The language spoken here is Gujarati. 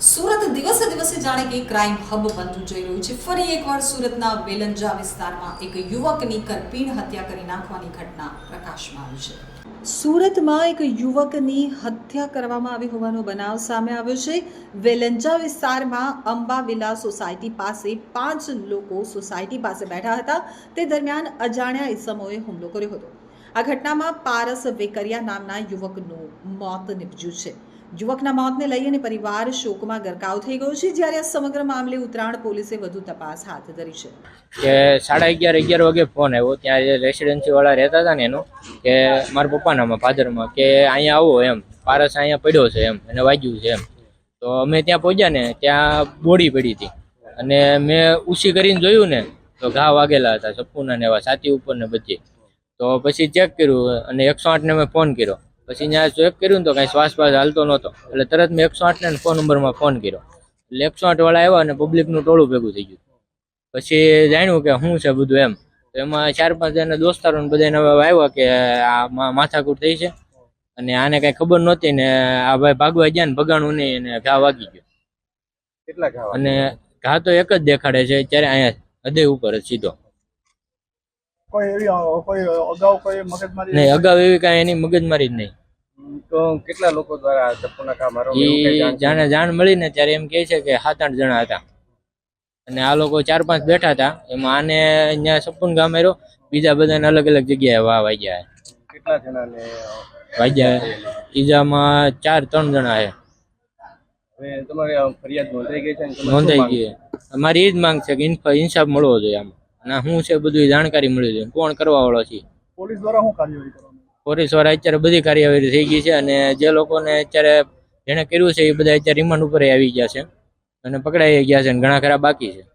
સુરત દિવસે દિવસે જાણે કે ક્રાઇમ હબ બનતું જઈ રહ્યું છે. ફરી એકવાર સુરતના વેલંજા વિસ્તારમાં એક યુવકની કરપીણ હત્યા કરી નાખવાની ઘટના પ્રકાશમાં આવી છે. સુરતમાં એક યુવકની હત્યા કરવામાં આવી હોવાનો બનાવ સામે આવ્યો છે. વેલંજા વિસ્તારમાં અંબા વિલા સોસાયટી પાસે 5 લોકો સોસાયટી પાસે બેઠા હતા. તે દરમિયાન અજાણ્યા ઈસમોએ હુમલો કર્યો હતો. આ ઘટનામાં પારસ વેકરિયા નામના યુવકનું મોત નીપજ્યું છે. યુવકના મોતને લઈ અને પરિવાર શોકમાં ગરકાવ થઈ ગયો છે. જ્યારે આ સમગ્ર મામલે ઉત્તરાયણ પોલીસે વધુ તપાસ હાથ ધરી છે. કે 11:30 વાગે ફોન આવ્યો. ત્યાં જે રેસિડેન્સી વાળા રહેતા હતા ને એનો કે મારા પપ્પાનામાં ફાધરમાં કે અહીંયા આવો એમ, પારસ અહીંયા પડ્યો છે એમ, એને વાગ્યું છે એમ. તો અમે ત્યાં પહોંચ્યા ને ત્યાં બોડી પડી હતી અને મેં ઉછી કરીને જોયું ને તો ઘા વાગેલા હતા સપૂના ને એવા, છાતી ઉપર ને બધી. તો પછી ચેક કર્યું અને 108 ને મેં ફોન કર્યો. પછી ત્યાં ચેક કર્યું ને તો કાંઈ શ્વાસ હાલતો નહોતો. એટલે તરત મેં 108 ને ફોન નંબરમાં ફોન કર્યો. એટલે 108 વાળા આવ્યા અને પબ્લિકનું ટોળું ભેગું થઈ ગયું. પછી જાણ્યું કે શું છે બધું એમ. તો એમાં 4-5 જણા દોસ્તારો ને બધા આવ્યા કે આ માથાકૂટ થઈ છે અને આને કઈ ખબર નહોતી ને આ ભાઈ ભાગવા ગયા ને ભગાણું નહીં અને ઘા વાગી ગયો. કેટલા ઘા? અને ઘા તો એક જ દેખાડે છે અત્યારે, અહીંયા હૃદય ઉપર જ સીધો. કોઈ અગાઉ કોઈ મગજમારી નહીં, અગાઉ એવી કાંઈ એની મગજમારી જ નહીં. તો કેટલા લોકો દ્વારા ચપ્પુના ઘા મારવામાં એવું કઈ એ જાણે જાણ મળી ને ત્યારે એમ કહે છે કે 7-8 જણા હતા અને આ લોકો 4-5 બેઠા હતા. એમાં આને અહીંયા સપૂન ઘા માર્યો, બીજા બધાને અલગ અલગ જગ્યાએ વાગ્યા. કેટલા જણાને વાગ્યા ઈજામાં 3 જણા છે. હવે તમારી ફરિયાદ નોંધાઈ ગઈ છે ને તમે નોંધાઈ શું ગઈ. અમારી એ જ માંગ છે કે ઇન્સાફ મળવો જોઈએ આમાં, અને શું છે બધું જાણકારી મળવી જોઈએ, કોણ કરવા વાળો છે. પોલીસ દ્વારા શું કાર્યવાહી કરવામાં? પોલીસ વાળા અત્યારે બધી કાર્યવાહી થઈ ગઈ છે અને જે લોકોને અત્યારે જેને કર્યું છે એ બધા અત્યારે રિમાન્ડ ઉપર આવી ગયા છે અને પકડાઈ ગયા છે અને ઘણા ખરા બાકી છે.